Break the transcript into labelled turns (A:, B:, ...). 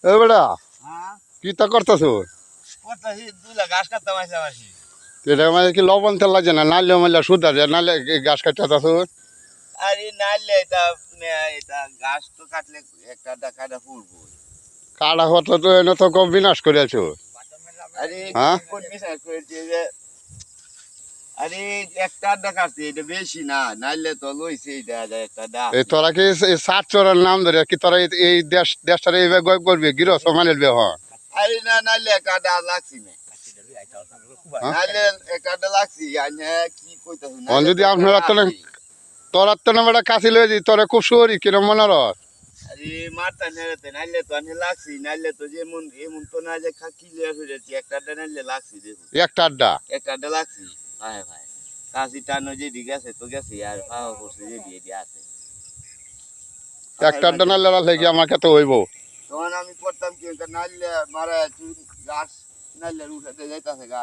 A: এ বেটা
B: হ্যাঁ
A: কি তা করতেছো?
B: করতেছি দুইলা ঘাস কাটতাম আসি
A: এটা মানে কি লবণ তেল লাগছে না, নাইলে মাইলে সুদা যায়, নাইলে গাছ কাটতেছো।
B: আরে নাইলে এটা ঘাস তো কাটলে একটা কাটা ফুলবো
A: কাটা হতো তো এনে তো কম বিনাশ করেছো।
B: আরে
A: হ্যাঁ
B: কোন মিশাই করেছে যে আরে একটা আড্ডা কাটছে এটা বেশি না নাইলে তো লইছে এটা একটা
A: এই
B: ডাকছে
A: তোরা কি এই সাত চোরের নাম ধরে কি তোরা এই দেশটারে এইভাবে করবি গৃহ সমানের বে হ্যাঁ?
B: আরে না নাইলে একটা ডা লাগছি না নাইলে একটা লাগছি আনে কি কইতাছ নাইলে
A: যদি
B: তো একটা
A: আপনারা তো
B: ডাকছি
A: তোরা তো না বেটা কাছে লয়ে দি তোরা খুব সুরি কিরম মনে রস।
B: আরে মারতা নেড়েতে নাইলে তো আনে লাগছি নাইলে তো যেমন এমন তো না যে খাকি লিয়া ফিরেছি একটা আড্ডা নাইলে লাগছি দেখো
A: একটা আড্ডা
B: একটা আড্ডা লাগছি ভাই ভাই কাশি টানো যে দিকে আছে তো গেছে আর ভাবা করছে যে দিয়ে আছে
A: একটা আড্ডা নাইলে লাগি আমাকে তো হইব।
B: তখন আমি করতাম কি নাইলে মারা গাছ নাইলে উঠাতে যাইতাছে গা